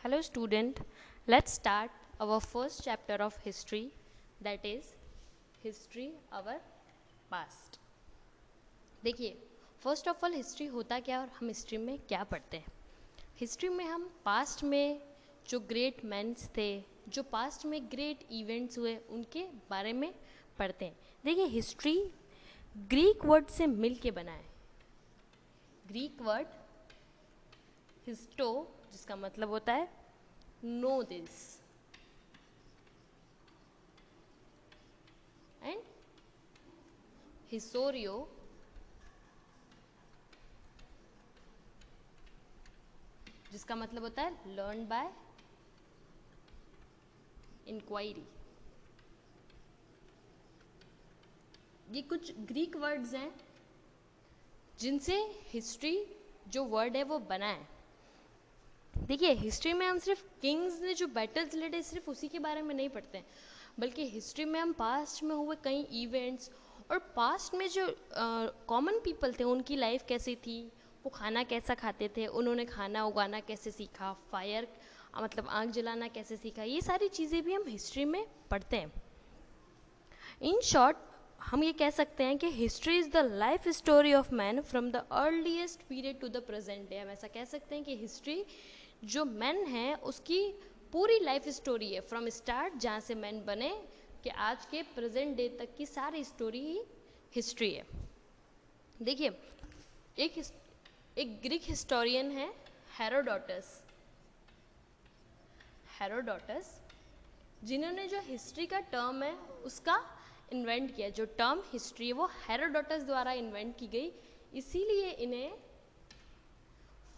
Hello student, let's start our first chapter of history, that is history our past. देखिए, first of all history होता क्या और हम history में क्या पढ़ते हैं. हिस्ट्री में हम पास्ट में जो ग्रेट मैन्स थे, जो पास्ट में ग्रेट इवेंट्स हुए, उनके बारे में पढ़ते हैं. देखिए, हिस्ट्री ग्रीक वर्ड से मिल के बना है. ग्रीक वर्ड हिस्टो, जिसका मतलब होता है नो दिस, एंड हिस्टोरियो जिसका मतलब होता है लर्न बाय इंक्वायरी. ये कुछ ग्रीक वर्ड्स हैं जिनसे हिस्ट्री जो वर्ड है वो बना है. देखिए, हिस्ट्री में हम सिर्फ किंग्स ने जो बैटल्स लड़े सिर्फ उसी के बारे में नहीं पढ़ते हैं, बल्कि हिस्ट्री में हम पास्ट में हुए कई इवेंट्स और पास्ट में जो कॉमन पीपल थे उनकी लाइफ कैसी थी, वो खाना कैसा खाते थे, उन्होंने खाना उगाना कैसे सीखा, फायर मतलब आग जलाना कैसे सीखा, ये सारी चीज़ें भी हम हिस्ट्री में पढ़ते हैं. इन शॉर्ट हम ये कह सकते हैं कि history is the life story of man from the earliest period to the present day. हम ऐसा कह सकते हैं कि हिस्ट्री जो मैन है उसकी पूरी लाइफ स्टोरी है, फ्रॉम स्टार्ट जहाँ से मैन बने कि आज के प्रेजेंट डे तक की सारी स्टोरी ही हिस्ट्री है. देखिए, एक ग्रीक हिस्टोरियन है हेरोडोटस, जिन्होंने जो हिस्ट्री का टर्म है उसका इन्वेंट किया. जो टर्म हिस्ट्री है वो हेरोडोटस द्वारा इन्वेंट की गई, इसीलिए इन्हें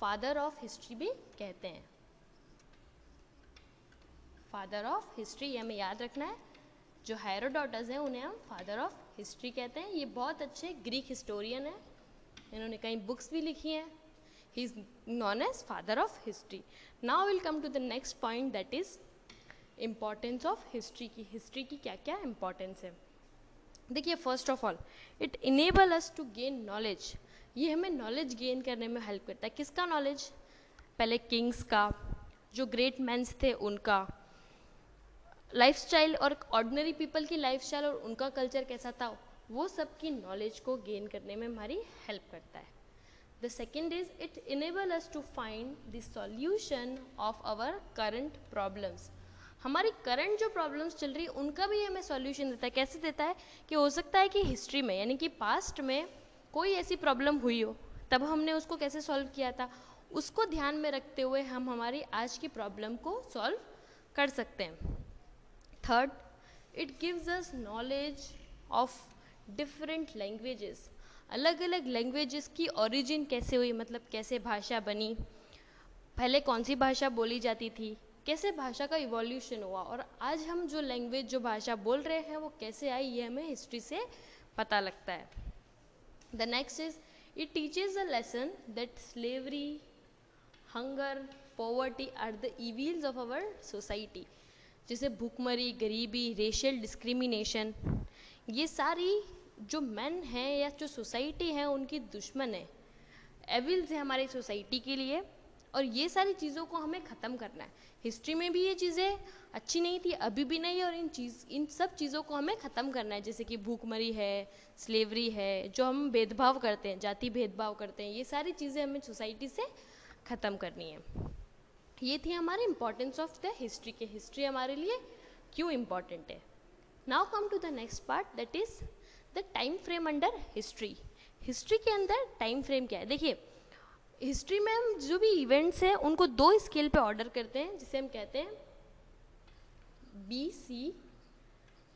फादर ऑफ हिस्ट्री भी कहते हैं. फादर ऑफ हिस्ट्री, ये हमें याद रखना है. जो हेरोडोटस हैं उन्हें हम फादर ऑफ हिस्ट्री कहते हैं. ये बहुत अच्छे ग्रीक हिस्टोरियन हैं, इन्होंने कई बुक्स भी लिखी हैं. He is known as father of history. Now will come to the next point, that is importance of history की. हिस्ट्री की क्या क्या इम्पॉर्टेंस है. देखिए, first of all it enable us to gain knowledge. ये हमें नॉलेज गेन करने में हेल्प करता है. किसका नॉलेज? पहले किंग्स का, जो ग्रेट मैन्स थे उनका लाइफस्टाइल और ऑर्डिनरी पीपल की लाइफस्टाइल और उनका कल्चर कैसा था, वो सब की नॉलेज को गेन करने में हमारी हेल्प करता है. The second is it enable us to find the solution of our current problems. हमारी करंट जो प्रॉब्लम्स चल रही है उनका भी हमें सॉल्यूशन देता है. कैसे देता है कि हो सकता है कि हिस्ट्री में यानी कि पास्ट में कोई ऐसी प्रॉब्लम हुई हो, तब हमने उसको कैसे सॉल्व किया था, उसको ध्यान में रखते हुए हम हमारी आज की प्रॉब्लम को सॉल्व कर सकते हैं. Third, it gives us knowledge of different languages. अलग अलग लैंग्वेजेस की ओरिजिन कैसे हुई, मतलब कैसे भाषा बनी, पहले कौन सी भाषा बोली जाती थी, कैसे भाषा का इवोल्यूशन हुआ, और आज हम जो लैंग्वेज जो भाषा बोल रहे हैं वो कैसे आई, ये हमें हिस्ट्री से पता लगता है. The next is it teaches a lesson that slavery, hunger, poverty are the evils of our society. जैसे भूखमरी, गरीबी, रेशियल डिस्क्रिमिनेशन, ये सारी जो मैन हैं या जो सोसाइटी है उनकी दुश्मन है, एविल्स है हमारी सोसाइटी के लिए, और ये सारी चीज़ों को हमें ख़त्म करना है. हिस्ट्री में भी ये चीज़ें अच्छी नहीं थी, अभी भी नहीं, और इन सब चीज़ों को हमें ख़त्म करना है. जैसे कि भूखमरी है, स्लेवरी है, जो हम भेदभाव करते हैं, जाति भेदभाव करते हैं, ये सारी चीज़ें हमें सोसाइटी से ख़त्म करनी है. ये थी हमारी इम्पोर्टेंस ऑफ द हिस्ट्री के. हिस्ट्री हमारे लिए क्यों इम्पॉर्टेंट है. Now come to the next part, that is the time frame under history. History के अंदर टाइम फ्रेम क्या है. देखिए, हिस्ट्री में हम जो भी इवेंट्स हैं उनको दो स्केल पे ऑर्डर करते हैं, जिसे हम कहते हैं BC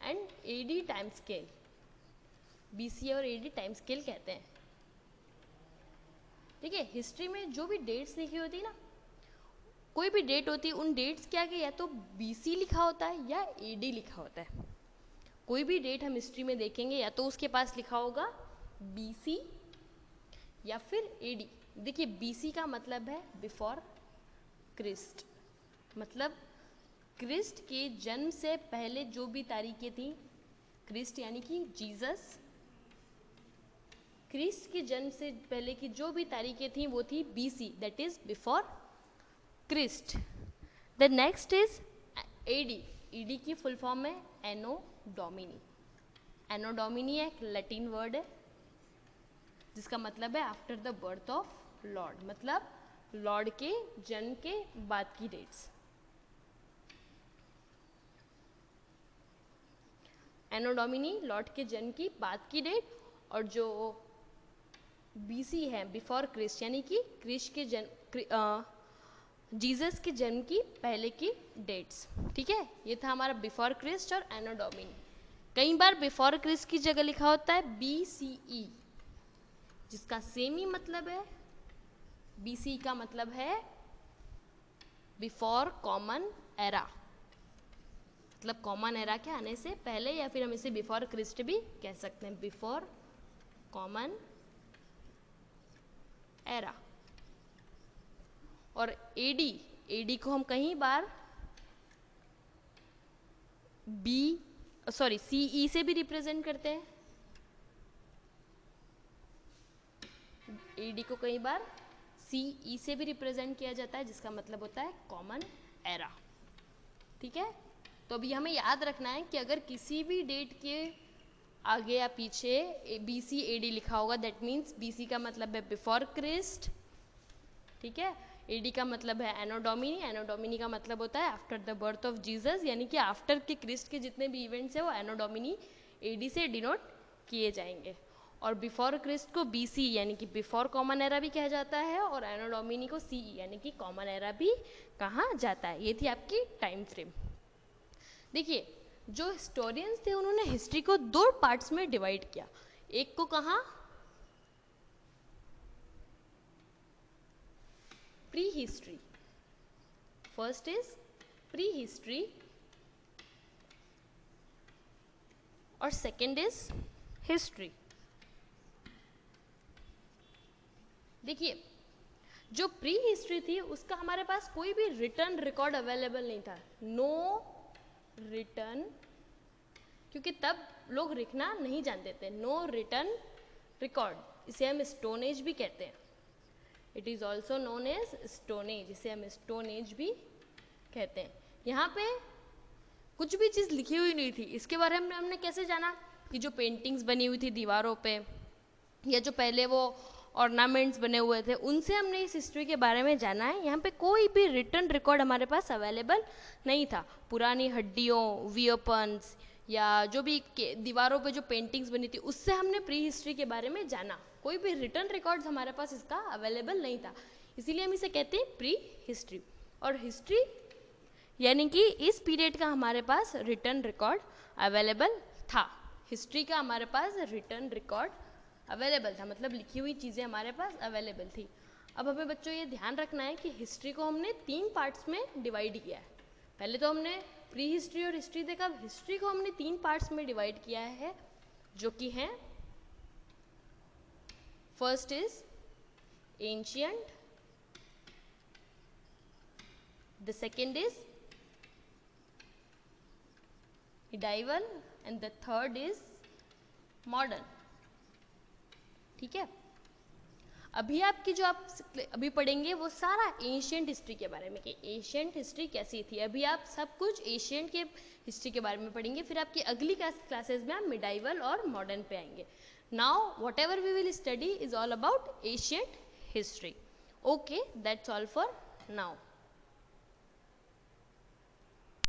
and AD time scale. BC और AD टाइम स्केल कहते हैं. देखिए, हिस्ट्री में जो भी डेट्स लिखी होती है ना, कोई भी डेट होती है, उन डेट्स के आगे या तो BC लिखा होता है या AD लिखा होता है. कोई भी डेट हम हिस्ट्री में देखेंगे या तो उसके पास लिखा होगा BC या फिर AD. देखिए, BC का मतलब है बिफोर क्रिस्ट, मतलब क्रिस्ट के जन्म से पहले जो भी तारीखें थी, क्रिस्ट यानी कि जीसस, क्रिस्ट के जन्म से पहले की जो भी तारीखें थी वो थी BC, that is before Christ. The next is AD. ED की फुल फॉर्म है एनो डोमिनी. एनो डोमिनी एक लैटिन वर्ड है जिसका मतलब है after the birth of lord, मतलब लॉर्ड के जन्म के बाद की डेट्स. एनो डोमिनी लॉर्ड के जन्म की बाद की डेट, और जो बीसी है बिफोर क्रिस्ट यानी कि क्रिस्ट के जन्म जीसस के जन्म की पहले की डेट्स. ठीक है, ये था हमारा बिफोर क्रिस्ट और एनो डोमिनी. कई बार बिफोर क्रिस्ट की जगह लिखा होता है BCE, जिसका सेम ही मतलब है. BC का मतलब है बिफोर कॉमन एरा, मतलब कॉमन एरा के आने से पहले, या फिर हम इसे बिफोर क्रिस्ट भी कह सकते हैं, बिफोर कॉमन एरा. और एडी को हम कई बार CE से भी रिप्रेजेंट करते हैं. एडी को कई बार CE से भी रिप्रेजेंट किया जाता है, जिसका मतलब होता है कॉमन एरा. ठीक है, तो अभी हमें याद रखना है कि अगर किसी भी डेट के आगे या पीछे BC AD लिखा होगा, दैट मीन्स BC का मतलब है बिफोर क्रिस्ट. ठीक है, AD का मतलब है एनो डोमिनी. एनो डोमिनी का मतलब होता है after the birth of Jesus, यानी कि आफ्टर के क्रिस्ट के जितने भी इवेंट्स हैं वो एनो डोमिनी AD से डिनोट किए जाएंगे. और बिफोर क्रिस्ट को BC यानी कि बिफोर कॉमन एरा भी कहा जाता है, और एनो डोमिनी को CE यानी कि कॉमन एरा भी कहा जाता है. ये थी आपकी टाइम फ्रेम. देखिए, जो हिस्टोरियंस थे उन्होंने हिस्ट्री को 2 पार्ट्स में डिवाइड किया. एक को कहा pre history. First is pre history और सेकेंड इज हिस्ट्री. देखिए, जो प्री हिस्ट्री थी उसका हमारे पास कोई भी रिटर्न रिकॉर्ड अवेलेबल नहीं था. नो रिटर्न, क्योंकि तब लोग लिखना नहीं जानते थे. नो रिटर्न रिकॉर्ड, इसे हम स्टोन एज भी कहते हैं. It is also known as stone age, इसे हम स्टोन एज भी कहते हैं. यहाँ पे कुछ भी चीज़ लिखी हुई नहीं थी. इसके बारे में हमने कैसे जाना कि जो पेंटिंग्स बनी हुई थी दीवारों पे, या जो पहले वो ऑर्नामेंट्स बने हुए थे, उनसे हमने इस हिस्ट्री के बारे में जाना है. यहाँ पे कोई भी रिटर्न रिकॉर्ड हमारे पास अवेलेबल नहीं था. पुरानी हड्डियों, वियपन्स, या जो भी दीवारों पे जो पेंटिंग्स बनी थी, उससे हमने प्री हिस्ट्री के बारे में जाना. कोई भी रिटर्न रिकॉर्ड्स हमारे पास इसका अवेलेबल नहीं था, इसीलिए हम इसे कहते हैं प्री हिस्ट्री. और हिस्ट्री यानी कि इस पीरियड का हमारे पास रिटर्न रिकॉर्ड अवेलेबल था. हिस्ट्री का हमारे पास रिटर्न रिकॉर्ड अवेलेबल था, मतलब लिखी हुई चीज़ें हमारे पास अवेलेबल थी. अब हमें बच्चों ये ध्यान रखना है कि हिस्ट्री को हमने 3 पार्ट्स में डिवाइड किया है. पहले तो हमने प्री हिस्ट्री और हिस्ट्री देखा. हिस्ट्री को हमने 3 पार्ट्स में डिवाइड किया है, जो कि हैं first is ancient, the second is medieval and the third is modern. ठीक है, अभी आपकी जो आप अभी पढ़ेंगे वो सारा एशियंट हिस्ट्री के बारे में, कि एशियंट हिस्ट्री कैसी थी. अभी आप सब कुछ एशियंट के हिस्ट्री के बारे में पढ़ेंगे. फिर आपकी अगली क्लासेस में आप मिडाइवल और मॉडर्न पे आएंगे. Now whatever we will study is all about ancient history. Okay, that's all for now.